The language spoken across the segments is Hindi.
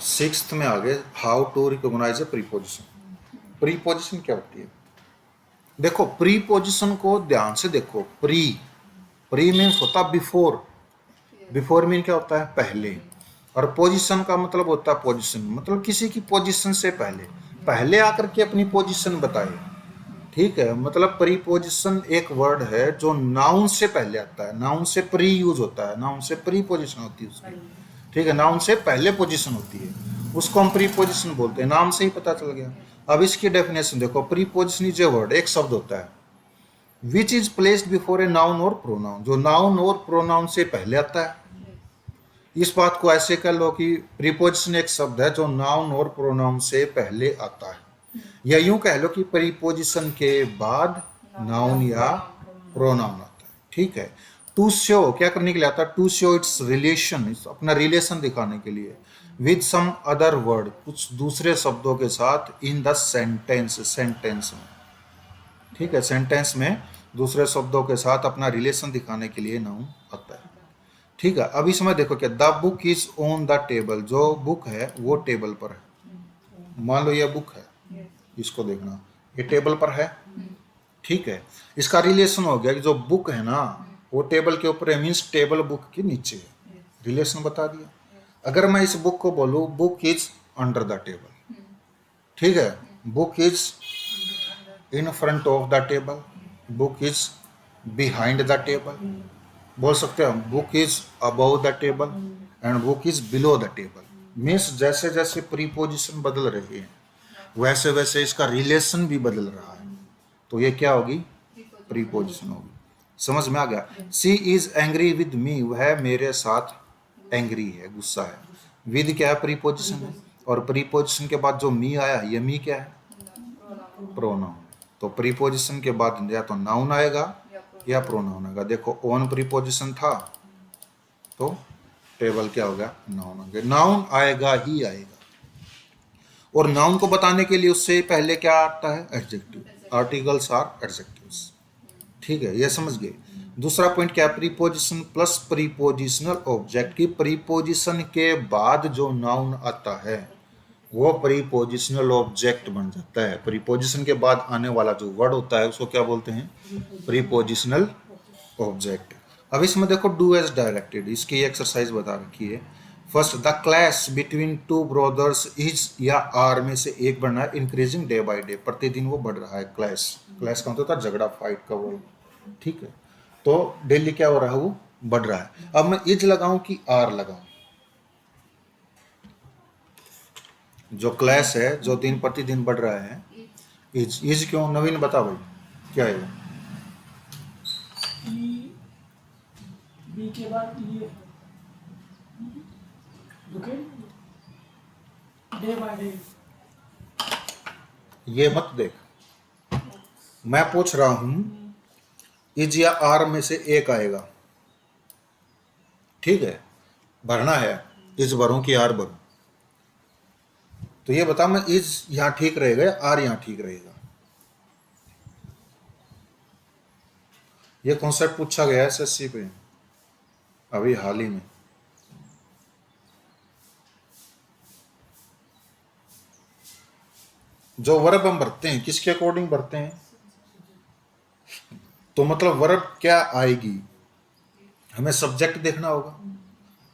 सिक्स्थ में आगे how to recognise a preposition. Preposition क्या होती है? देखो प्रीपोजिशन को ध्यान से देखो। प्री प्री मीन्स होता बिफोर। बिफोर मीन क्या होता है? पहले। और पोजीशन का मतलब होता है पोजीशन, मतलब किसी की पोजीशन से पहले, पहले आकर के अपनी पोजीशन बताए। ठीक है, मतलब प्रीपोजिशन एक वर्ड है जो नाउन से पहले आता है। नाउन से प्री यूज होता है, नाउन से प्री पोजीशन होती है उसकी। ठीक है, नाउन से पहले पोजीशन होती है, उसको हम प्रीपोजिशन बोलते हैं। नाम से ही पता चल गया। अब इसकी डेफिनेशन देखो। प्रीपोजिशन इज ए वर्ड, एक शब्द होता है which is placed before a noun और प्रोनाउन, जो नाउन और प्रोनाउन से पहले आता है। इस बात को ऐसे कर लो कि प्रीपोजिशन एक शब्द है जो नाउन और प्रोनाउन से पहले आता है, या यूं कह लो कि प्रीपोजिशन के बाद नाउन या प्रोनाउन आता है। ठीक है। टू शो क्या करने के लिए आता है? टू शो इट्स रिलेशन, अपना रिलेशन दिखाने के लिए। विद सम अदर वर्ड, कुछ दूसरे शब्दों के साथ। इन द सेंटेंस, सेंटेंस में। ठीक है, सेंटेंस में दूसरे शब्दों के साथ अपना रिलेशन दिखाने के लिए नाउन आता है। ठीक है। अब इसमें देखो क्या, the book is on the table, जो बुक है वो टेबल पर है। मान लो ये बुक है, इसको देखना, ये टेबल पर है। ठीक है, इसका रिलेशन हो गया कि जो बुक है ना वो टेबल के ऊपर है, मीन्स टेबल बुक के नीचे है। रिलेशन बता दिया। अगर मैं इस बुक को बोलूँ book is under the table, ठीक है, book is in front of the table, book is behind the table, बोल सकते हैं हम book is above the table and book is below the table. Means जैसे जैसे प्रीपोजिशन बदल रहे हैं वैसे वैसे इसका रिलेशन भी बदल रहा है, तो ये क्या होगी? प्रीपोजिशन होगी। समझ में आ गया? सी इज एंग्री विद मी, वह मेरे साथ एंग्री है, गुस्सा है। विद क्या है? प्रीपोजिशन है। और प्रीपोजिशन के बाद जो मी आया, ये मी क्या है? प्रोनाउन। तो प्रीपोजिशन के बाद या तो नाउन आएगा या प्रोनाउन आएगा। देखो ऑन प्रीपोजिशन था तो टेबल क्या हो गया? नाउन हो गया। नाउन आएगा ही आएगा। और नाउन को बताने के लिए उससे पहले क्या आता है? एडजेक्टिव। Articles are adjectives. ठीक है, ये समझ गए। दूसरा पॉइंट क्या? प्रीपोजिशन प्लस प्रीपोजिशनल ऑब्जेक्ट की प्रीपोजिशन के बाद जो नाउन आता है वो प्रीपोजिशनल ऑब्जेक्ट बन जाता है। प्रीपोजिशन के बाद आने वाला जो वर्ड होता है उसको क्या बोलते हैं? Prepositional object. अब इसमें देखो डू एज डायरेक्टेड, इसकी एक्सरसाइज बता रखी है। First, the clash between two brothers is या आर में से एक बढ़ना है, इंक्रीजिंग डे बाय डे, प्रतिदिन वो बढ़ रहा है। क्लैश, क्लैश का होता है झगड़ा, फाइट का वो। ठीक है, तो डेली क्या हो रहा है? वो बढ़ रहा है। अब मैं इज लगाऊं कि आर लगाऊं? जो क्लैश है, जो दिन प्रतिदिन बढ़ रहा है, इज। इज क्यों? नवीन बता भाई, क्या है? बी के बाद डे बाय डे। ये मत देख, मैं पूछ रहा हूं इज या आर में से एक आएगा। ठीक है, भरना है, इज भरूं कि आर भरूं? तो ये बता, मैं इज यहां ठीक रहेगा या आर यहां ठीक रहेगा? ये कॉन्सेप्ट पूछा गया है एसएससी पे अभी हाल ही में। जो वर्ब हम भरते हैं किसके अकॉर्डिंग भरते हैं? तो मतलब वर्ब क्या आएगी, हमें सब्जेक्ट देखना होगा।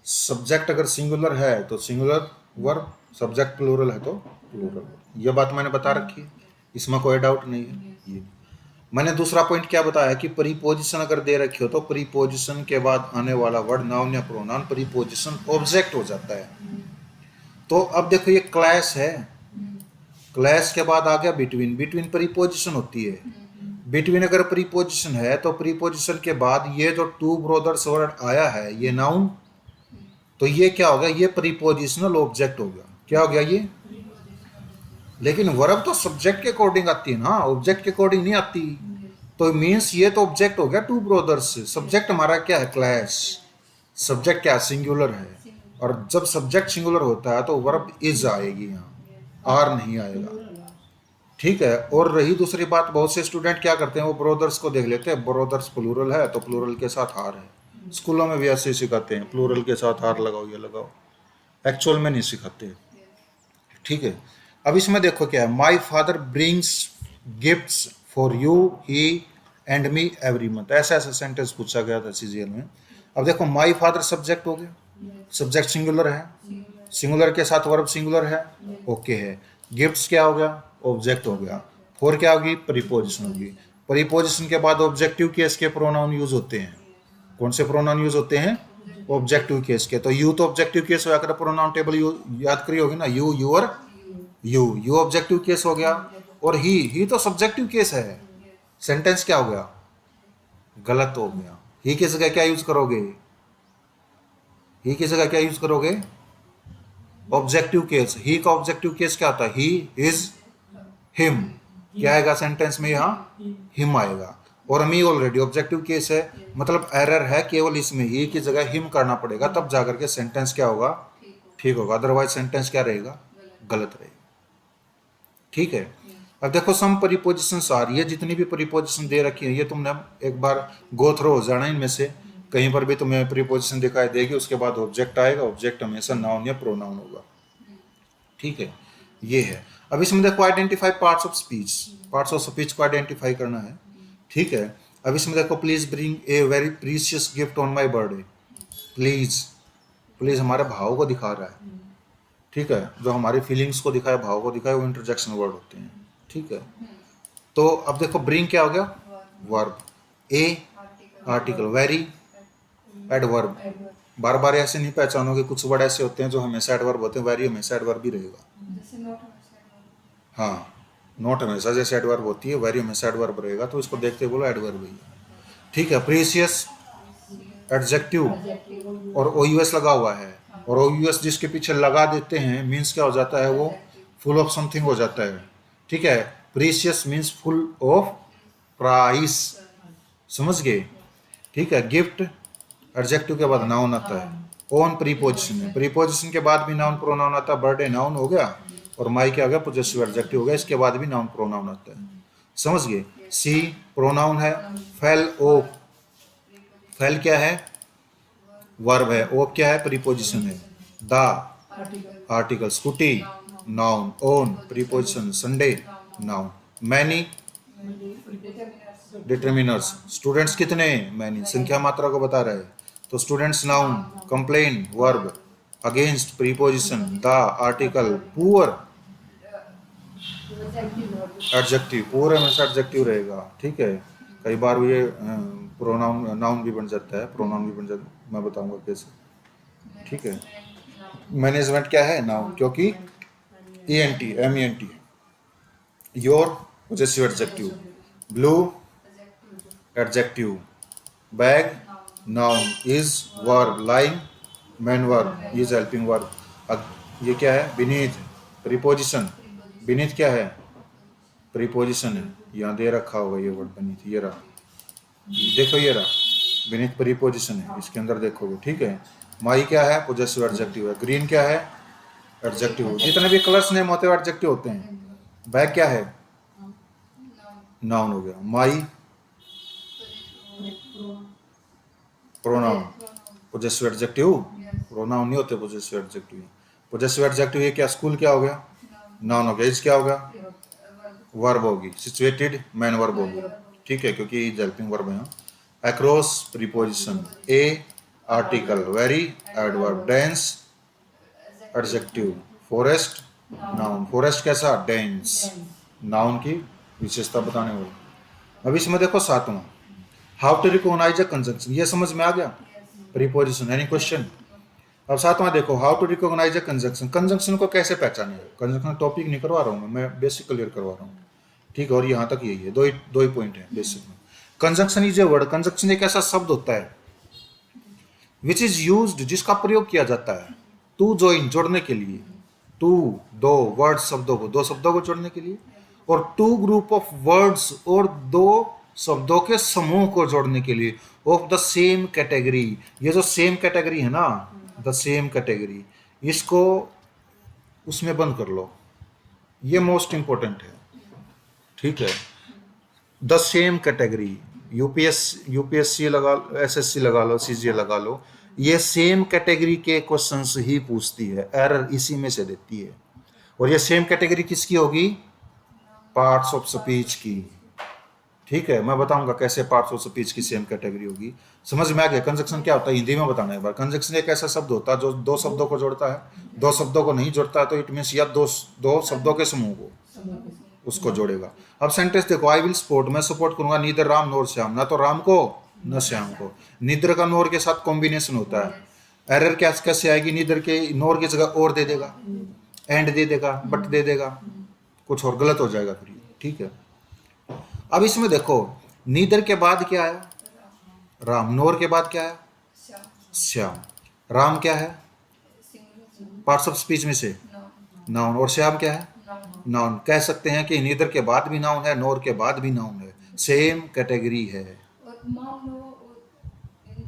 सब्जेक्ट अगर सिंगुलर है तो सिंगुलर वर्ब, सब्जेक्ट प्लूरल है तो प्लूरल। ये बात मैंने बता रखी है, इसमें कोई डाउट नहीं है। ये मैंने दूसरा पॉइंट क्या बताया कि प्रीपोजिशन अगर दे रखी हो तो प्रीपोजिशन के बाद आने वाला वर्ड नाउन या प्रोनाउन प्रीपोजिशन ऑब्जेक्ट हो जाता है। तो अब देखो ये क्लैश है, क्लैश के बाद आ गया बिटवीन। बिटवीन प्रीपोजिशन होती है। बिटवीन अगर प्रीपोजिशन है तो प्रीपोजिशन के बाद ये जो टू ब्रदर्स वर्ड आया है ये नाउन, तो ये क्या हो गया? ये प्रीपोजिशनल ऑब्जेक्ट हो गया। क्या हो गया ये? लेकिन वर्ब तो सब्जेक्ट के अकॉर्डिंग आती है ना, ऑब्जेक्ट के अकॉर्डिंग नहीं आती। तो मीन्स ये तो ऑब्जेक्ट हो गया टू ब्रदर्स से। सब्जेक्ट हमारा क्या है? क्लैश। सब्जेक्ट क्या? सिंगुलर है। और जब सब्जेक्ट सिंगुलर होता है तो वर्ब इज आएगी, यहाँ आर नहीं आएगा। ठीक है। और रही दूसरी बात, बहुत से स्टूडेंट क्या करते हैं, वो ब्रोदर्स को देख लेते हैं, ब्रोदर्स प्लूरल है तो प्लूरल के साथ आर है। स्कूलों में भी ऐसे ही सिखाते हैं, प्लूरल के साथ आर लगाओ, ये लगाओ। एक्चुअल में नहीं सिखाते। ठीक है। अब इसमें देखो क्या है, my father brings gifts for you he and me every month, ऐसा ऐसा सेंटेंस पूछा गया था सीजीएल में। अब देखो माई फादर सब्जेक्ट हो गया, सब्जेक्ट सिंगुलर है, सिंगुलर के साथ वर्ब सिंगुलर है, ओके है। गिफ्ट्स क्या हो गया, ऑब्जेक्ट हो गया। फॉर क्या होगी, प्रीपोजिशन होगी। प्रीपोजिशन के बाद ऑब्जेक्टिव केस के प्रोनाउन यूज होते हैं। कौन से प्रोनाउन यूज होते हैं, ऑब्जेक्टिव केस के। तो यू तो ऑब्जेक्टिव केस होकर प्रोनाउन टेबल याद करी होगी ना, you, your, you objective case हो गया। और ही तो सब्जेक्टिव केस है। सेंटेंस क्या हो गया, गलत हो गया। ही की जगह क्या यूज करोगे, ही की जगह क्या यूज करोगे, ऑब्जेक्टिव केस। ही का ऑब्जेक्टिव केस क्या होता है, ही इज हिम। क्या आएगा सेंटेंस में, यहाँ हिम आएगा। और मी ऑलरेडी ऑब्जेक्टिव केस है, मतलब एरर है केवल इसमें, ही की जगह हिम करना पड़ेगा, तब जाकर के सेंटेंस क्या होगा, ठीक होगा। अदरवाइज सेंटेंस क्या रहेगा, गलत रहेगा। ठीक है। अब देखो सम प्रीपोजिशंस आ रही है, जितनी भी प्रीपोजिशन दे रखी है ये तुमने एक बार गो थ्रू हो जाना इनमें से। कहीं पर भी तुम्हें प्रीपोजिशन दिखाई देगी, उसके बाद ऑब्जेक्ट आएगा, ऑब्जेक्ट हमेशा नाउन या प्रोनाउन होगा। ठीक है, ये है। अब इसमें देखो identify parts of speech, parts of speech को आइडेंटिफाई करना है। ठीक है। अब इसमें देखो please bring a very precious gift on my birthday. Please, please हमारे भाव को दिखा रहा है। ठीक है, जो हमारी फीलिंग्स को दिखाए, भाव को दिखाए, वो इंटरजेक्शन वर्ड होते हैं। ठीक है। तो अब देखो ब्रिंग क्या हो गया, वर्ब। ए आर्टिकल, वेरी एडवर्ब। बार बार ऐसे नहीं पहचानोगे, कुछ वर्ड ऐसे होते हैं जो हमेशा एडवर्ब होते हैं, वेरी हमेशा एडवर्ब भी रहेगा। हाँ, नॉट हमेशा जैसे एडवर्ब होती है, वेरी हमेशा एडवर्ब रहेगा, तो इसको देखते बोलो एडवर्ब ही। ठीक है। प्रीशियस एडजेक्टिव और ओयूएस लगा हुआ है, और ओयूएस जिसके पीछे लगा देते हैं मीन्स क्या हो जाता है, वो फुल ऑफ समथिंग हो जाता है। ठीक है। Precious means full of price, समझ गए। ठीक है। गिफ्ट एडजेक्टिव के बाद नाउन आता है। ऑन प्रीपोजिशन है, प्रीपोजिशन के बाद भी नाउन प्रोनाउन आता है। बर्थडे नाउन हो गया, और माई क्या हो गया, पोजेसिव एडजेक्टिव हो गया, इसके बाद भी नाउन प्रोनाउन आता है। समझ गए। सी प्रोनाउन है। फेल ओ, फेल क्या है, वर्ब है। ओप क्या है, प्रीपोजिशन है। The article. Scooty noun. Own preposition. Sunday noun. Many determiners. Students कितने, मैनी संख्या मात्रा को बता रहा है, तो students noun. Complain verb. Against preposition. The article. Poor adjective, poor हमेशा एडजेक्टिव रहेगा। ठीक है। कई बार ये प्रोनाउन नाउन भी बन जाता है, प्रोनाउन भी बन जाता है, मैं बताऊंगा कैसे। ठीक है। मैनेजमेंट क्या है, नाउन, क्योंकि ENT MENT है। Your possessive adjective. Blue adjective. Bag noun. Is verb. Line man verb. Is helping verb. अब ये क्या है, बीनीथ प्रीपोजिशन। बीनीथ क्या है, प्रीपोजिशन है। यहाँ दे रखा होगा ये वर्ड बीनीथ, ये रहा, देखो ये रहा, बीनीथ प्रीपोजिशन है, इसके अंदर देखोगे। ठीक है। माई क्या है, पोजेसिव एडजेक्टिव है। ग्रीन क्या है, एडजेक्टिव। जितने भी कलर्स नेम होते हैं एडजेक्टिव होते हैं। बैग क्या है, नाउन हो गया। माई प्रोनाउन। पोजेसिव एडजेक्टिव, प्रोनाउन नहीं होते पोजेसिव एडजेक्टिव। पोजेसिव एडजेक्टिव ये क्या, स्कूल क्या हो गया, नाउन हो गया। इज क्या होगा, वर्ब होगी। सिचुएटेड मैन वर्ब होगी। ठीक है, क्योंकि इज हेल्पिंग वर्ब है। Across preposition. A article. Very adverb. Dense adjective. Forest noun. Forest कैसा, डेंस, नाउन की विशेषता बताने वाला। अब इसमें देखो सातवां, how to recognise a conjunction. ये समझ में आ गया, प्रीपोजिशन। Any question. अब सातवां देखो, how to recognise a conjunction. Conjunction को कैसे पहचाने, कंजंक्शन टॉपिक नहीं करवा रहा हूँ मैं बेसिक क्लियर करवा रहा हूँ। ठीक है। और यहाँ तक यही है, दो ही पॉइंट है बेसिक में। Conjunction is a word. Conjunction एक ऐसा शब्द होता है विच इज यूज्ड, जिसका प्रयोग किया जाता है टू जॉइन, जोड़ने के लिए। टू, दो वर्ड, शब्दों को, दो शब्दों को जोड़ने के लिए। और टू ग्रुप ऑफ वर्ड्स, और दो शब्दों के समूह को जोड़ने के लिए। Of the same category. ये जो सेम कैटेगरी है ना, द सेम कैटेगरी, इसको उसमें बंद कर लो, ये मोस्ट इंपॉर्टेंट है। ठीक है। द सेम कैटेगरी, यूपीएससी लगा लो, एसएससी लगा लो, सीजीए लगा लो, ये सेम कैटेगरी के क्वेश्चंस ही पूछती है, एरर इसी में से देती है। और ये सेम कैटेगरी किसकी होगी? पार्ट्स ऑफ स्पीच की। ठीक है, मैं बताऊंगा कैसे पार्ट्स ऑफ स्पीच की सेम कैटेगरी होगी। समझ में आ गया? कंजक्शन क्या होता है हिंदी में बताना एक बार। कंजक्शन एक ऐसा शब्द होता है जो दो शब्दों को जोड़ता है। दो शब्दों को नहीं जोड़ता है तो इट मीन्स या दो शब्दों के समूह को उसको जोड़ेगा। अब सेंटेंस देखो, आई विल सपोर्ट, मैं सपोर्ट करूंगा नीदर राम नोर श्याम, ना तो राम को न श्याम को। नीदर का नोर के साथ कॉम्बिनेशन होता है। एरर क्या कैसे आएगी? नीदर के नोर की जगह और दे देगा, एंड दे देगा, बट दे देगा, कुछ और गलत हो जाएगा फिर। ठीक है, अब इसमें देखो नीदर के बाद क्या है? राम। नोर के बाद क्या है? श्याम। राम क्या है? पार्ट्स ऑफ स्पीच में से नाउन। और श्याम क्या है? नाउन। कह सकते हैं कि नीदर के बाद भी नाउन है, नोर के बाद भी नाउन है, सेम कैटेगरी है। और मान लो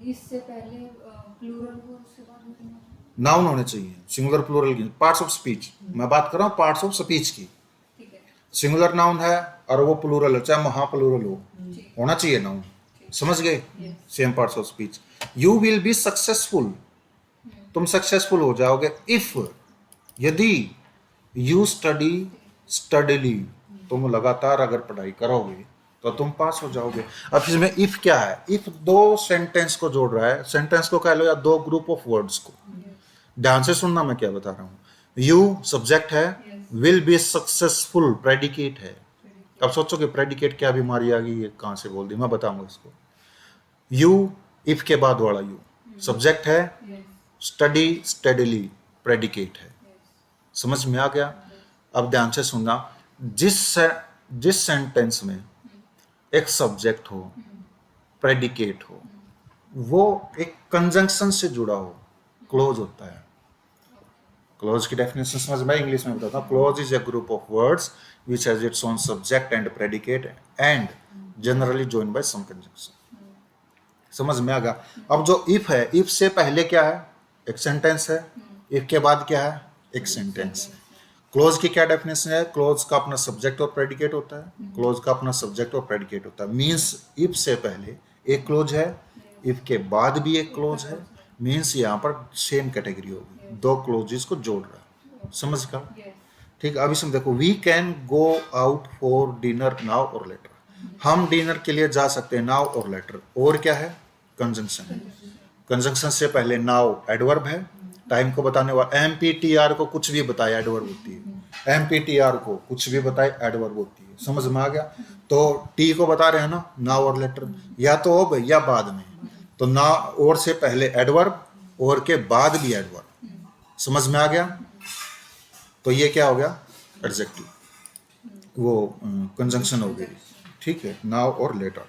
इससे पहले प्लूरल हो, उसके बाद में नाउन होने चाहिए, सिंगुलर प्लूरल की। पार्ट्स ऑफ स्पीच मैं बात कर रहा हूँ, पार्ट्स ऑफ स्पीच की। ठीक है, सिंगुलर नाउन है और वो प्लूरल है, चाहे महाप्लूरल हो, ठीक, होना चाहिए नाउन। समझ गए? Yes. Same parts of speech. You will be successful, तुम सक्सेसफुल हो जाओगे इफ, यदि यू स्टडी स्टडीली, तुम लगातार अगर पढ़ाई करोगे तो तुम पास हो जाओगे। अब इसमें इफ क्या है? इफ दो सेंटेंस को जोड़ रहा है, सेंटेंस को कह लो या दो ग्रुप ऑफ वर्ड्स को। ध्यान से सुनना मैं क्या बता रहा हूँ। यू सब्जेक्ट है, विल बी सक्सेसफुल प्रेडिकेट है। अब सोचो कि प्रेडिकेट क्या बीमारी आ गई, ये कहाँ से बोल दी, मैं बताऊंगा इसको। यू, इफ के बाद वाला यू, सब्जेक्ट है, स्टडी स्टडीली प्रेडिकेट है। समझ में आ गया? अब ध्यान से सुनना, जिस सेंटेंस में एक सब्जेक्ट हो, प्रेडिकेट हो, वो एक कंजंक्शन से जुड़ा हो, क्लोज होता है। क्लोज की डेफिनेशन समझ में? इंग्लिश में बताता हूँ। Close is a group of words which has its own subject and predicate and generally joined by some conjunction। समझ में आ गया? अब जो if है, if से पहले क्या है? एक सेंटेंस है। if के बाद क्या है? एक सेंटेंस है। क्लोज की क्या डेफिनेशन है? क्लोज का अपना सब्जेक्ट और प्रेडिकेट होता है। क्लोज का अपना सब्जेक्ट और प्रेडिकेट होता है। मीन्स if से पहले एक क्लोज है, if के बाद भी एक क्लोज है, मीन्स यहाँ पर सेम कैटेगरी होगी, दो क्लोजेस को जोड़ रहा है। समझ का? ठीक। अब इसमें देखो, we can go out for dinner now और लेटर, हम डिनर के लिए जा सकते हैं नाउ और लेटर। और क्या है? कंजंक्शन। कंजंक्शन से पहले नाउ एडवर्ब है, टाइम को बताने वाला। एमपीटीआर को कुछ भी बताए एडवर्ब होती है। एमपीटीआर को कुछ भी बताए एडवर्ब होती है। समझ में आ गया? तो टी को बता रहे हैं ना, नाउ और लेटर, या तो अब या बाद में। तो ना और से पहले एडवर्ब, और के बाद भी एडवर्ब। समझ में आ गया? तो ये क्या हो गया? एडजेक्टिव, वो कंजंक्शन हो गई। ठीक है, नाउ और लेटर।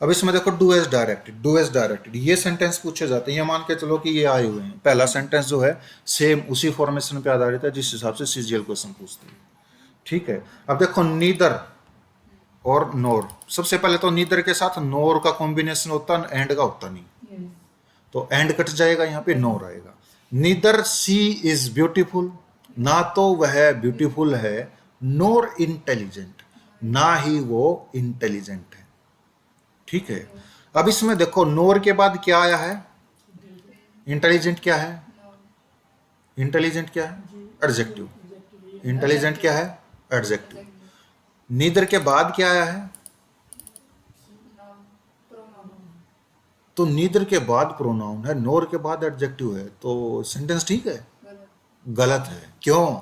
अब इसमें देखो, do as directed, do as directed, ये सेंटेंस पूछे जाते हैं। ये मान के चलो कि ये आए हुए हैं, पहला सेंटेंस जो है सेम उसी फॉर्मेशन पे आधारित है जिस हिसाब से सीजीएल क्वेश्चन पूछते हैं। ठीक है, अब देखो नीदर और नोर। सबसे पहले तो नीदर के साथ नोर का कॉम्बिनेशन होता है, एंड का होता नहीं, तो एंड कट जाएगा, यहाँ पे नोर आएगा। नीदर सी इज ब्यूटीफुल, ना तो वह ब्यूटीफुल है, नोर इंटेलिजेंट, ना ही वो इंटेलिजेंट है। ठीक है, अब इसमें देखो नोर के बाद क्या आया है? इंटेलिजेंट क्या है? इंटेलिजेंट क्या है? एडजेक्टिव। इंटेलिजेंट क्या है? एडजेक्टिव। नीदर के बाद क्या आया है? तो नीदर के बाद प्रोनाउन है, नोर के बाद एडजेक्टिव है, तो सेंटेंस ठीक है? गलत है। क्यों?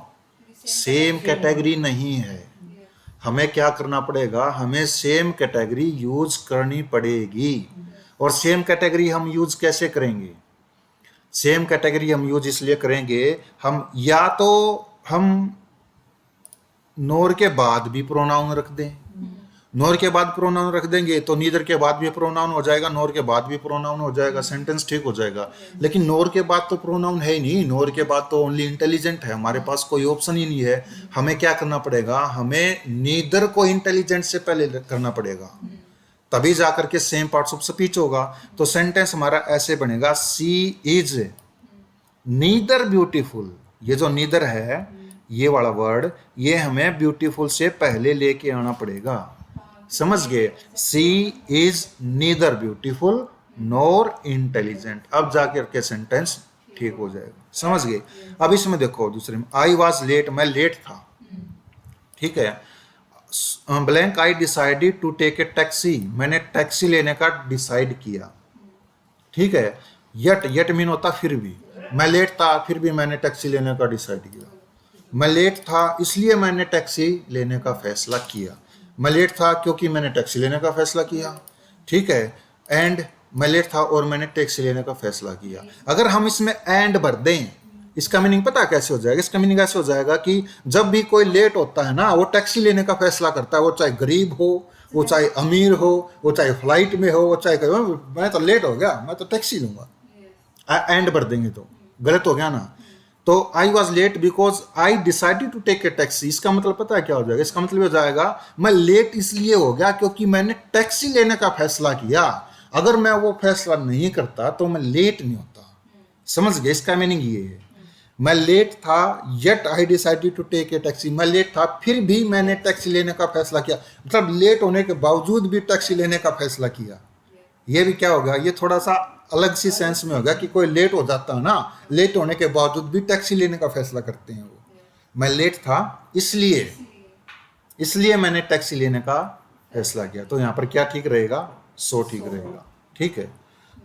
सेम कैटेगरी नहीं है। हमें क्या करना पड़ेगा? हमें सेम कैटेगरी यूज करनी पड़ेगी। और सेम कैटेगरी हम यूज कैसे करेंगे? सेम कैटेगरी हम यूज इसलिए करेंगे, हम या तो हम नोर के बाद भी प्रोनाउन रख दें। नोर के बाद प्रोनाउन रख देंगे तो नीदर के बाद भी प्रोनाउन हो जाएगा, नोर के बाद भी प्रोनाउन हो जाएगा, सेंटेंस ठीक हो जाएगा। लेकिन नोर के बाद तो प्रोनाउन है ही नहीं, नोर के बाद तो ओनली इंटेलिजेंट है, हमारे पास कोई ऑप्शन ही नहीं है। हमें क्या करना पड़ेगा? हमें नीदर को इंटेलिजेंट से पहले करना पड़ेगा, तभी जाकर के सेम पार्ट्स ऑफ स्पीच होगा। तो सेंटेंस हमारा ऐसे बनेगा, सी इज नीदर ब्यूटीफुल। ये जो नीदर है, ये वाला वर्ड, ये हमें ब्यूटीफुल से पहले लेके आना पड़ेगा। समझ गए? She is neither beautiful nor intelligent. अब जाकर के सेंटेंस ठीक हो जाएगा। समझ गए? अब इसमें देखो दूसरे में आई वॉज लेट, मैं लेट था, ठीक है। Blank I decided to take a taxi, मैंने टैक्सी लेने का डिसाइड किया, ठीक है। यट मीन होता फिर भी, मैं लेट था फिर भी मैंने टैक्सी लेने का डिसाइड किया। मैं लेट था इसलिए मैंने टैक्सी लेने का फैसला किया। मैं लेट था क्योंकि मैंने टैक्सी लेने का फैसला किया, ठीक है। एंड मैं लेट था और मैंने टैक्सी लेने का फैसला किया। अगर हम इसमें एंड भर दें, इसका मीनिंग पता है कैसे हो जाएगा? इसका मीनिंग ऐसे हो जाएगा कि जब भी कोई लेट होता है ना, वो टैक्सी लेने का फैसला करता है, वो चाहे गरीब हो, वो चाहे अमीर हो, वो चाहे फ्लाइट में हो, वो चाहे मैं तो लेट हो गया, मैं तो टैक्सी लूंगा। एंड भर देंगे तो गलत हो गया ना। तो I was late because I decided to take a taxi, इसका मतलब पता है क्या हो जाएगा? इसका मतलब हो जाएगा मैं लेट इसलिए हो गया क्योंकि मैंने टैक्सी लेने का फैसला किया। अगर मैं वो फैसला नहीं करता तो मैं लेट नहीं होता। समझ गए? इसका मीनिंग ये है, मैं लेट था yet I decided to take a taxi, मैं लेट था फिर भी मैंने टैक्सी लेने का फैसला किया, मतलब लेट होने के बावजूद भी टैक्सी लेने का फैसला किया। ये भी क्या होगा? ये थोड़ा सा अलग सी सेंस में होगा कि कोई लेट हो जाता है ना, लेट होने के बावजूद भी टैक्सी लेने का फैसला करते हैं वो। मैं लेट था इसलिए मैंने टैक्सी लेने का फैसला किया। तो यहाँ पर क्या ठीक रहेगा? सो ठीक रहेगा, ठीक है।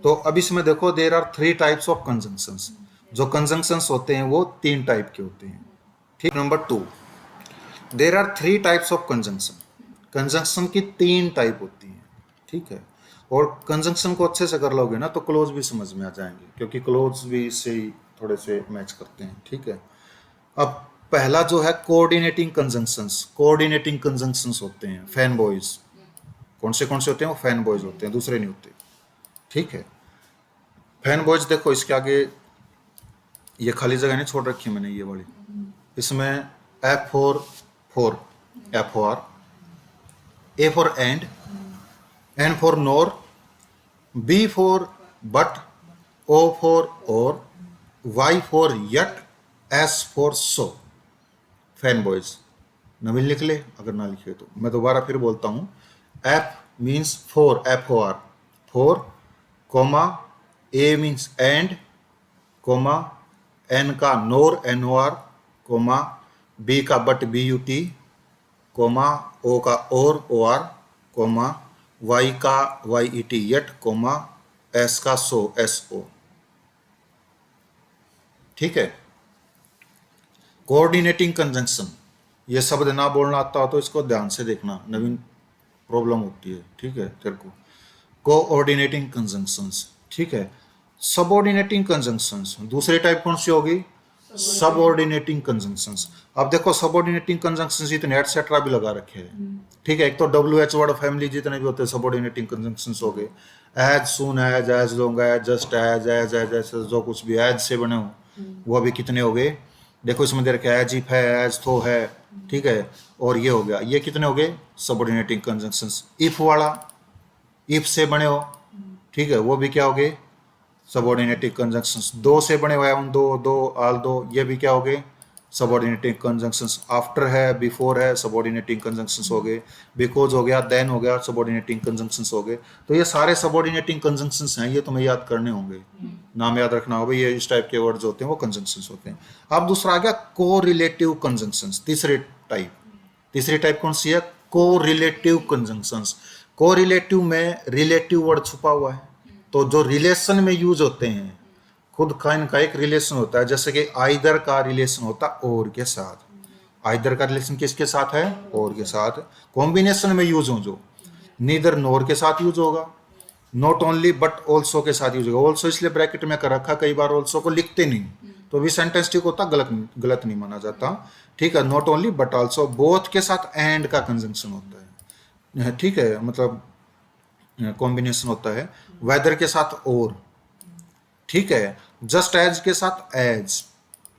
तो अब इसमें देखो there are 3 types of conjunctions. जो कंजंक्शंस होते हैं वो 3 टाइप के होते हैं, ठीक। Number 2, there are 3 types of conjunction. Conjunction की 3 टाइप होती हैं, ठीक है। और कंजंक्शन को अच्छे से कर लोगे ना तो क्लोज भी समझ में आ जाएंगे, क्योंकि क्लोज भी इससे ही थोड़े से मैच करते हैं, ठीक है। अब पहला जो है कोऑर्डिनेटिंग कंजंक्शंस। कोऑर्डिनेटिंग कंजंक्शंस होते हैं फैन बॉयज। कौन से होते हैं? वो फैन बॉयज होते हैं, दूसरे नहीं होते, ठीक है। फैन बॉयज देखो इसके आगे ये खाली जगह नहीं छोड़ रखी है मैंने, ये वाली। इसमें F for F for, A for and, N for nor, B for but, O for or, Y for yet, S for so. FANBOYS Naveen लिख ले, अगर ना लिखे तो मैं दोबारा फिर बोलता हूं। F means for, F O R, for, comma, A means and, comma, N का nor, N O R, comma, B का but, B U T, comma, O का or, O R, comma, Y का Y E T yet, comma, S का सो, एस ओ, ठीक है। कोऑर्डिनेटिंग कंजंक्शन, ये शब्द ना बोलना आता हो तो इसको ध्यान से देखना, नवीन प्रॉब्लम होती है, ठीक है तेरे को। कोऑर्डिनेटिंग कंजंक्शंस, ठीक है। सबऑर्डिनेटिंग कंजंक्शंस, दूसरी टाइप कौन सी होगी? Subordinating conjunctions. अब देखो सबऑर्डिनेटिंग कंजंक्शंस इतने एटसेट्रा भी लगा रखे हैं, ठीक है। एक तो डब्ल्यू एच वर्ड फैमिली जितने भी होते हैं सबऑर्डिनेटिंग कंजंक्शंस हो गए। As, soon as, as long as, just as, as जो कुछ भी एज से बने हो वो अभी कितने हो गए? देखो इसमें दे रखे एज इफ है, एज थो है, ठीक है। और ये हो गया, ये कितने हो गए? Subordinating conjunctions. इफ वाला, इफ से बने हो, ठीक है, वो भी क्या हो गए? Subordinating conjunctions. दो से बने हुए हैं, दो दो आल दो, ये भी क्या हो गए? Subordinating conjunctions. आफ्टर है, बिफोर है, सबऑर्डिनेटिंग कंजंक्शंस हो गए। बिकॉज हो गया, देन हो गया, सबऑर्डिनेटिंग कंजंक्शंस हो गए। तो ये सारे सबऑर्डिनेटिंग कंजंक्शंस हैं, ये तुम्हें याद करने होंगे, नाम याद रखना होगा। ये इस टाइप के वर्ड्स होते हैं वो कंजंक्शंस होते हैं। अब दूसरा आ गया कोरिलेटिव कंजंक्शंस, तीसरी टाइप कौन सी है? Correlative conjunctions. कोरिलेटिव में रिलेटिव वर्ड छुपा हुआ है, तो जो रिलेशन में यूज होते हैं, खुद का इनका एक रिलेशन होता है। जैसे कि आइदर का रिलेशन होता है और के साथ। आइदर का रिलेशन किसके साथ है? और के साथ। कॉम्बिनेशन में यूज हो जो, नीदर नोर के साथ यूज होगा, नॉट ओनली बट ऑल्सो के साथ यूज होगा। ऑल्सो इसलिए ब्रैकेट में कर रखा, कई बार ऑल्सो को लिखते नहीं तो भी सेंटेंस ठीक होता, गलत नहीं माना जाता, ठीक है। Not only but also, both के साथ एंड का कंजंक्शन होता है, ठीक है, मतलब कॉम्बिनेशन होता है। वेदर के साथ और, ठीक है। जस्ट एज के साथ एज,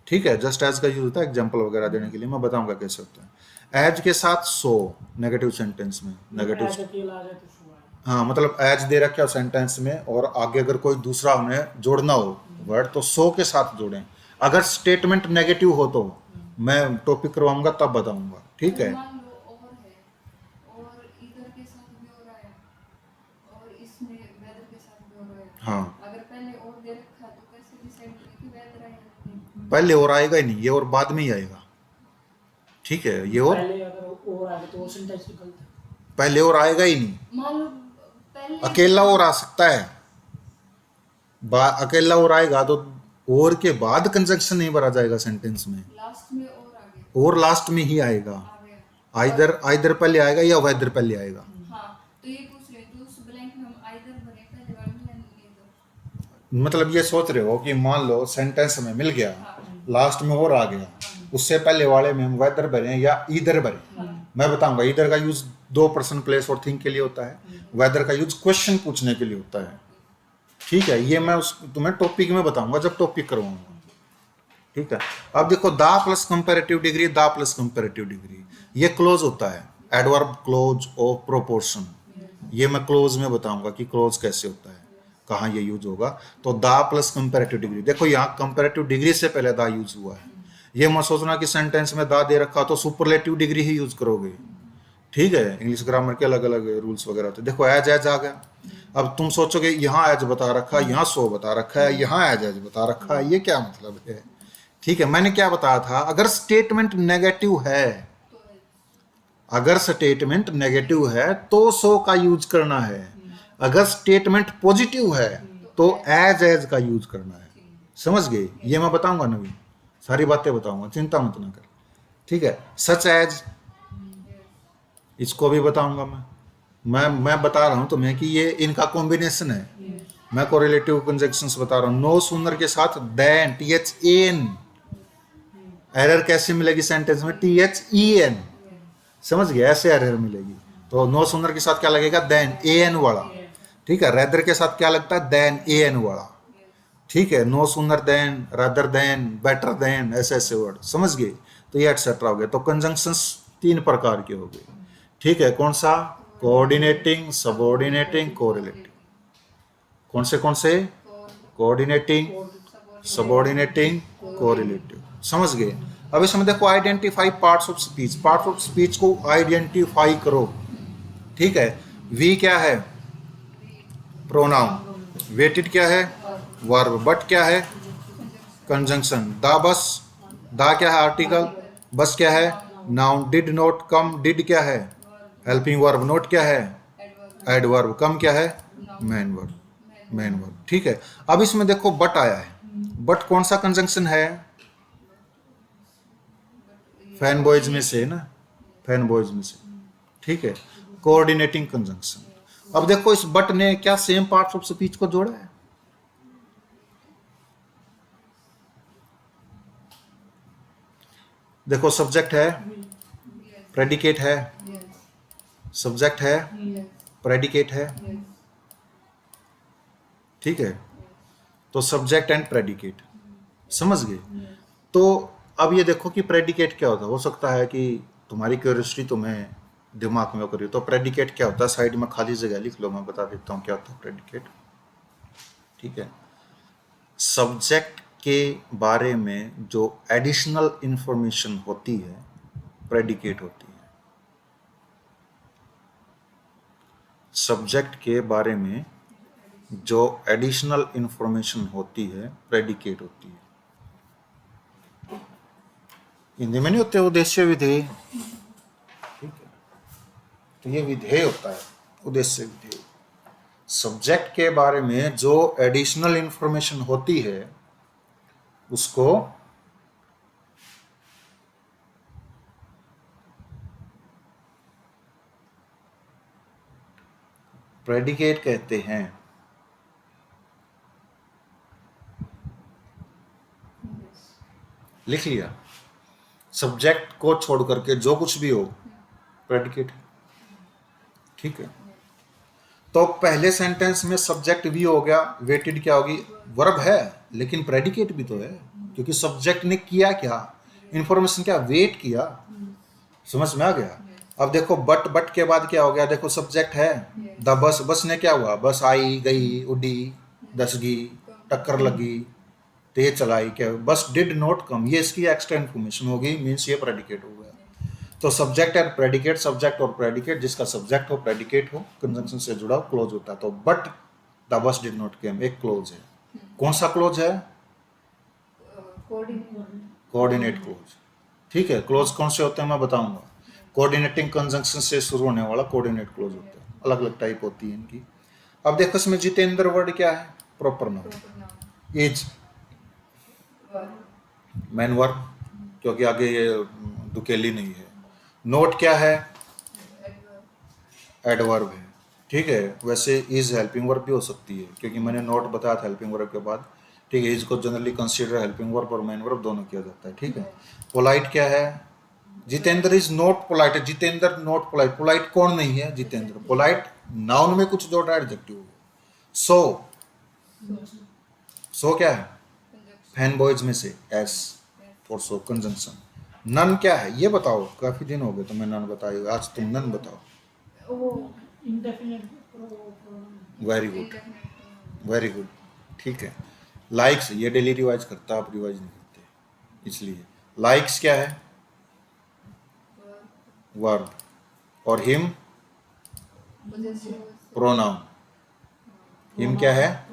ठीक है। जस्ट एज का यूज होता है एग्जांपल वगैरह देने के लिए, मैं बताऊंगा कैसे होता है। एज के साथ सो, नेगेटिव सेंटेंस में नेगेटिव, ऐसे अकेला आ जाए तो शुआ है। हाँ, मतलब एज दे रखा सेंटेंस में और आगे अगर कोई दूसरा उन्हें जोड़ना हो वर्ड तो सो के साथ जोड़ें। अगर स्टेटमेंट नेगेटिव हो तो मैं टॉपिक करवाऊंगा तब बताऊंगा, ठीक है। मान लो और है, और इधर के साथ भी हो रहा है, और इसमें वेदर के साथ भी हो रहा है। हाँ, अगर पहले और दे रखा है तो कैसे डिसाइड करें कि वेदर पहले और आएगा ही नहीं, ये और बाद में ही आएगा। ठीक है, ये और पहले अगर और आगे तो और सेंटेंस गलत है। पहले और आएगा ही नहीं। मान लो पहले अकेला और आ सकता है, अकेला और आएगा तो और के बाद कंजंक्शन नहीं भरा जाएगा सेंटेंस में, लास्ट में और आ गया, और लास्ट में ही आएगा। आ गया। आइदर आइदर पहले आएगा या वेदर पहले आएगा। हाँ, तो ये पूछ रहे हैं, तो उस ब्लैंक में हम आइदर भरे पहले वाले में या neither? मतलब ये सोच रहे हो कि मान लो सेंटेंस में मिल गया, हाँ। लास्ट में और आ गया, उससे पहले वाले में हम वेदर भरें या ईदर भरें। मैं बताऊंगा, ईदर का यूज दो पर्सन, प्लेस और थिंग के लिए होता है, वेदर का यूज क्वेश्चन पूछने के लिए होता है। ठीक है, ये मैं तुम्हें टॉपिक में बताऊंगा जब टॉपिक करवाऊंगा। ठीक है, अब देखो दा प्लस कंपैरेटिव डिग्री, दा प्लस कंपैरेटिव डिग्री, ये क्लोज होता है, एडवर्ब क्लोज और प्रोपोर्शन। ये मैं क्लोज में बताऊंगा कि क्लोज कैसे होता है, कहाँ ये यूज होगा। तो दा प्लस कंपैरेटिव डिग्री, देखो यहाँ कंपैरेटिव डिग्री से पहले दा यूज हुआ है। ये मत सोचना कि सेंटेंस में दा दे रखा तो सुपरलेटिव डिग्री ही यूज करोगे। ठीक है, इंग्लिश ग्रामर के अलग अलग रूल्स वगैरह होते हैं। देखो एज एज आ गया, अब तुम सोचोगे यहाँ एज बता रखा है, यहाँ सो बता रखा है, यहाँ एज एज बता रखा है, ये क्या मतलब है। ठीक है, मैंने क्या बताया था, अगर स्टेटमेंट नेगेटिव है, अगर स्टेटमेंट नेगेटिव है तो सो का यूज करना है, अगर स्टेटमेंट पॉजिटिव है तो एज का यूज करना है। समझ गए, ये मैं बताऊंगा नवीन, सारी बातें बताऊंगा, चिंता मत ना कर। ठीक है, सच एज, इसको भी बताऊंगा मैं बता रहा हूं तुम्हें कि ये इनका कॉम्बिनेशन है। मैं कोरिलेटिव कंजंक्शंस बता रहा हूं। नो सूनर के साथ देन, THAN, एरर कैसे मिलेगी सेंटेंस में, THEN। समझ गए, ऐसे एरर मिलेगी। तो नो सूनर के साथ क्या लगेगा, देन, AN वाला। ठीक है, रेदर के साथ क्या लगता है, देन, AN वाला। ठीक है, no sooner than, rather than, better than, ऐसे ऐसे वर्ड। समझ गए, तो ये एटसेट्रा हो गया। तो कंजंक्शंस तीन प्रकार के हो गए। ठीक है, कौन सा, कोऑर्डिनेटिंग, सबऑर्डिनेटिंग, कोरिलेटिव। कौन से, कोऑर्डिनेटिंग, सबऑर्डिनेटिंग, कोरिलेटिव। समझ गए। अब इसमें देखो identify parts of speech, parts of speech को आइडेंटिफाई करो। ठीक है, वी क्या है, प्रोनाउन, वेटेड क्या है, वर्ब, बट क्या है, कंजंक्शन, दा बस, दा क्या है, आर्टिकल, बस क्या है, noun, did not come, did क्या है, हेल्पिंग वर्ब, नोट क्या है, एडवर्ब, कम क्या है, मेन वर्ब। ठीक है, अब इसमें देखो बट आया है, बट कौन सा कंजंक्शन है, फैन बॉयज में से ना, फैन बॉयज में से। ठीक है, कोऑर्डिनेटिंग कंजंक्शन। अब देखो इस बट ने क्या सेम पार्ट्स ऑफ स्पीच को जोड़ा है। देखो सब्जेक्ट है, प्रेडिकेट है, सब्जेक्ट है, प्रेडिकेट है। ठीक है, तो सब्जेक्ट एंड प्रेडिकेट, समझ गए। तो अब ये देखो कि प्रेडिकेट क्या होता है। हो सकता है कि तुम्हारी क्यूरियोसिटी तुम्हें दिमाग में करी, तो प्रेडिकेट क्या होता है, साइड में खाली जगह लिख लो, मैं बता देता हूँ क्या होता है प्रेडिकेट। ठीक है, सब्जेक्ट के बारे में जो एडिशनल इंफॉर्मेशन होती है प्रेडिकेट होती है। सब्जेक्ट के बारे में जो एडिशनल इंफॉर्मेशन होती है प्रेडिकेट होती है। हिंदी में नहीं होते उद्देश्य विधेय। ठीक है, तो ये विधेय होता है, उद्देश्य विधेय। सब्जेक्ट के बारे में जो एडिशनल इंफॉर्मेशन होती है उसको प्रेडिकेट कहते हैं। लिख लिया, सब्जेक्ट को छोड़ करके जो कुछ भी हो प्रेडिकेट। ठीक है, तो पहले सेंटेंस में सब्जेक्ट भी हो गया, वेटेड क्या होगी, वर्ब है, लेकिन प्रेडिकेट भी तो है, क्योंकि सब्जेक्ट ने किया क्या, इंफॉर्मेशन क्या, वेट किया। समझ में आ गया। अब देखो बट के बाद क्या हो गया, देखो सब्जेक्ट है, द बस, बस ने क्या हुआ, बस आई गई, उड़ी, दसगी, टक्कर लगी, तेज चलाई, क्या, बस डिड नॉट कम, ये इसकी एक्स्ट्रा इन्फॉर्मेशन होगी, मीन्स ये प्रेडिकेट हो गया। तो सब्जेक्ट एंड प्रेडिकेट, सब्जेक्ट और प्रेडिकेट, जिसका सब्जेक्ट हो प्रेडिकेट हो कंजंक्शन से जुड़ा हो, क्लोज होता है। तो but the bus did not come एक क्लोज है। कौन सा क्लोज है, कोऑर्डिनेट क्लोज। ठीक है, क्लोज कौन से होते हैं मैं बताऊंगा। कोऑर्डिनेटिंग कंजंक्शन से शुरू होने वाला कोऑर्डिनेट क्लोज होता है, अलग अलग टाइप होती है इनकी। अब देखो इसमें जितेंद्र वर्ड क्या है, proper noun. Is man verb, क्योंकि आगे ये दुकेली नहीं है। नोट क्या है, एडवर्ब है। ठीक है, वैसे इज हेल्पिंग वर्ब भी हो सकती है, क्योंकि मैंने नोट बताया था हेल्पिंग वर्ब के बाद। ठीक है, इज को जनरली कंसीडर हेल्पिंग वर्ब और मेन वर्ब दोनों किया जाता है। ठीक है, पोलाइट क्या है, Jitendra is not polite. Jitendra not polite, polite कौन नहीं है, जितेंद्र। पोलाइट नाउन में कुछ जोड़ रहा है, एडजेक्टिव। सो क्या है, फैन बॉयज में से एस फॉर सो, कंजंक्शन। नन क्या है ये बताओ, काफी दिन हो गए तो मैं नन बताई, आज तुम नन बताओ। Indefinite very good, very good. ठीक है, लाइक्स ये डेली रिवाइज करता, आप रिवाइज नहीं करते इसलिए। लाइक्स क्या है, वर्ब। और हिम प्रोनाउन। हिम क्या है,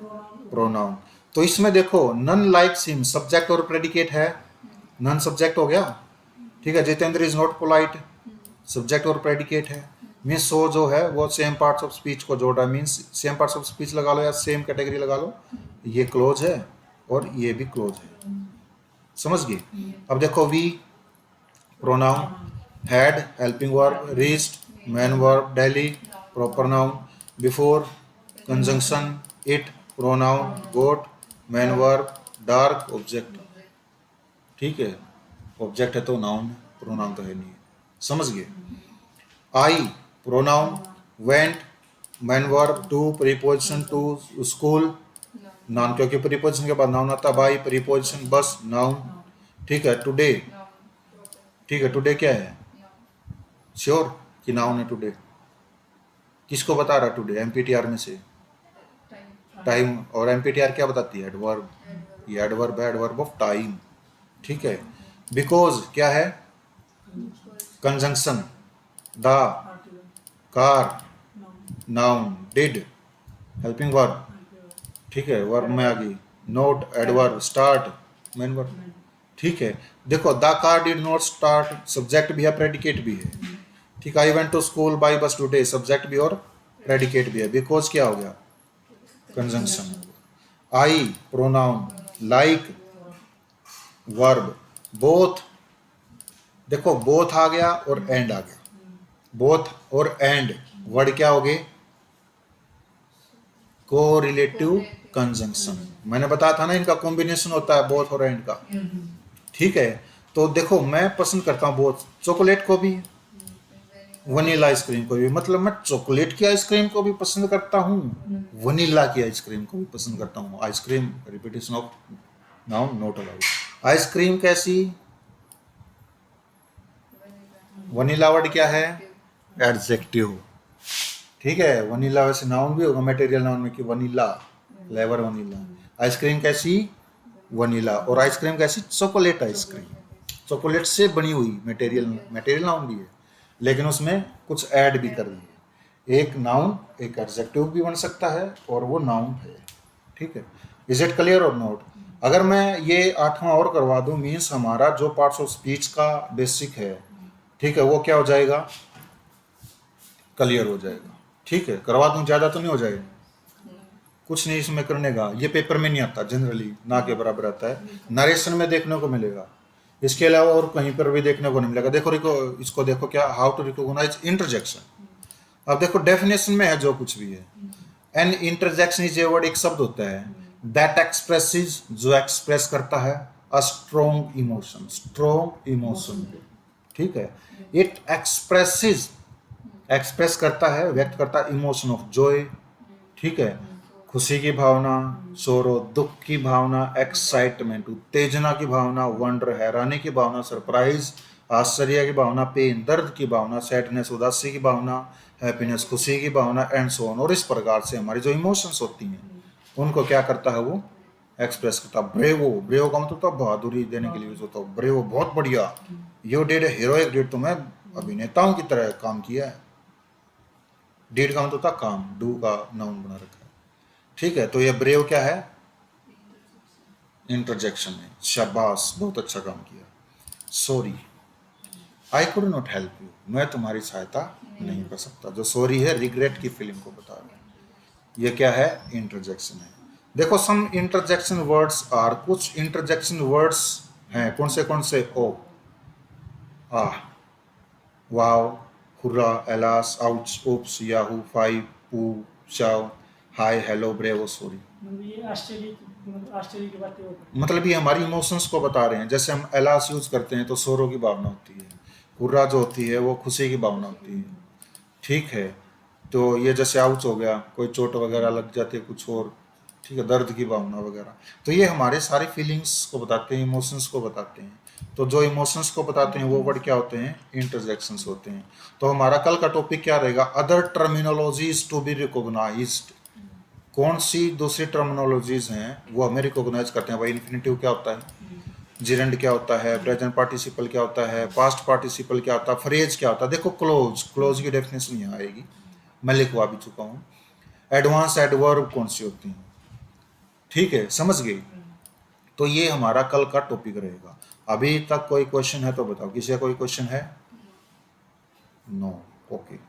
प्रोनाउन। तो इसमें देखो नन लाइक्स हिम सब्जेक्ट और प्रेडिकेट है, नन सब्जेक्ट हो गया। ठीक है, Jitendra is not polite subject और प्रेडिकेट है। मीन्स सो जो है वो सेम पार्ट्स ऑफ स्पीच को जोड़ रहा है, means same parts of speech लगा लो या सेम कैटेगरी लगा लो, ये क्लोज है और ये भी क्लोज है। समझ गए। अब देखो we pronoun, had helping verb, reached main verb, Delhi proper noun, before conjunction, it pronoun, got main verb, dark object. ठीक है, ऑब्जेक्ट है तो नाउन, प्रोनाउन तो है नहीं। समझ गए। I pronoun, went main verb, to preposition, to school noun, क्योंकि प्रीपोजिशन के बाद नाउन आता है। By preposition, bus noun. ठीक है, टुडे, ठीक है टुडे क्या है, श्योर कि नाउन है टुडे। किसको बता रहा टुडे, एमपीटीआर में से टाइम। और एमपीटीआर क्या बताती है, एडवर्ब। ये एडवर्ब है, एडवर्ब ऑफ टाइम। ठीक है, बिकॉज क्या है, conjunction, the car noun, did helping verb. ठीक है, वर्ब में आ गई। Not adverb, start main verb. ठीक है, देखो the car did not start subject भी है, प्रेडिकेट भी है। ठीक, I went to school by bus today subject भी और प्रेडिकेट भी है। बिकॉज क्या हो गया, conjunction. I pronoun, like verb, both देखो बोथ आ गया और एंड आ गया। बोथ और एंड वर्ड क्या हो गए, कोरिलेटिव कंजंक्शन। मैंने बताया था ना इनका कॉम्बिनेशन होता है बोथ और एंड का। ठीक है, तो देखो मैं पसंद करता हूँ बोथ, चॉकलेट को भी वनीला आइसक्रीम को भी। मतलब मैं चॉकलेट की आइसक्रीम को भी पसंद करता हूँ, वनीला की आइसक्रीम को भी पसंद करता हूँ। Ice cream repetition of noun not allowed. Ice cream कैसी, वनीला वर्ड क्या है, एडजेक्टिव। ठीक है, वनीला वैसे नाउन भी होगा, मटेरियल नाउन में कि वनीला, फ्लेवर वनीला। आइसक्रीम कैसी, वनीला। और आइसक्रीम कैसी, चॉकलेट आइसक्रीम, चॉकलेट से बनी हुई, मटेरियल नाउन भी है, लेकिन उसमें कुछ ऐड भी कर दिए। एक नाउन एक एडजेक्टिव भी बन सकता है और वो नाउन है। ठीक है, इज इट क्लियर और नॉट। अगर मैं ये 8वां और करवा दूं, मीन्स हमारा जो पार्ट्स ऑफ स्पीच का बेसिक है, ठीक है, वो क्या हो जाएगा, क्लियर हो जाएगा। ठीक है, करवा दूं, ज़्यादा तो नहीं हो जाएगा, कुछ नहीं इसमें करने का। ये पेपर में नहीं आता, जनरली ना के बराबर आता है, नरेशन में देखने को मिलेगा, इसके अलावा और कहीं पर भी देखने को नहीं मिलेगा। देखो इसको देखो, क्या, हाउ टू रिकॉग्नाइज इंटरजेक्शन। अब देखो डेफिनेशन में है जो कुछ भी है, an interjection is a word, एक शब्द होता है, दैट एक्सप्रेसेस, जो एक्सप्रेस करता है, a strong emotion, strong emotion. ठीक है, इट एक्सप्रेसेस, एक्सप्रेस करता है, व्यक्त करता है, इमोशन ऑफ जॉय। ठीक है, खुशी की भावना, सोरो दुख की भावना, एक्साइटमेंट उत्तेजना की भावना, वंडर हैरानी की भावना, सरप्राइज आश्चर्य की भावना, पेन दर्द की भावना, सैडनेस उदासी की भावना, हैप्पीनेस खुशी की भावना, एंड सो ऑन। और इस प्रकार से हमारी जो इमोशंस होती हैं उनको क्या करता है, वो एक्सप्रेस करता है। ब्रेवो, ब्रेवो का मतलब तो बहादुरी देने के लिए यूज होता है, ब्रेवो बहुत बढ़िया, यू डिड हीरोइक डिड, तो मैं अभिनेताओं की तरह काम किया है। डिड का मतलब था काम, डू का नाउन बना रखा है। ठीक है, तो ये ब्रेव क्या है, इंटरजेक्शन है, शाबाश, बहुत अच्छा काम किया। Sorry, I could not help you, मैं तुम्हारी सहायता नहीं कर सकता। जो सॉरी है रिग्रेट की फीलिंग को बता रहा है। ये क्या है? इंटरजेक्शन है। देखो सम इंटरजेक्शन वर्ड्स आर, कुछ इंटरजेक्शन वर्ड्स हैं, कौन से? Oh, ah, wow, hurrah, alas, ouch, oops, yahoo, phew, pooh, ciao, हाय, हेलो, ब्रेवो, सॉरी। मतलब ये आश्चर्य की बातें वो करते मतलब ये हमारी इमोशंस को बता रहे हैं। जैसे हम एलास यूज करते हैं तो सोरो की भावना होती है, हुर्रा जो होती है वो खुशी की भावना होती है, ठीक है। तो ये जैसे आउच हो गया, कोई चोट वगैरह लग जाती है कुछ और, ठीक है, दर्द की भावना वगैरह। तो ये हमारे सारे फीलिंग्स को बताते हैं, इमोशंस को बताते हैं। तो जो इमोशंस को बताते हैं वो वर्ड क्या होते हैं? इंटरजेक्शंस होते हैं। तो हमारा कल का टॉपिक क्या रहेगा? Other terminologies to be recognised. कौन सी दूसरी टर्मिनोलॉजीज हैं वो हमें रिकॉग्नाइज करते हैं? भाई इन्फिनेटिव क्या होता है, जिरेंड क्या होता है, प्रेजेंट पार्टिसिपल क्या होता है, पास्ट पार्टिसिपल क्या होता है, फ्रेज क्या होता है। देखो क्लोज की डेफिनेशन यहाँ आएगी, मैं लिखवा भी चुका हूँ। एडवांस एडवर्ब कौन सी होती हैं, ठीक है, समझ गए। तो ये हमारा कल का टॉपिक रहेगा। अभी तक कोई क्वेश्चन है तो बताओ, किसी का कोई क्वेश्चन है? No, okay.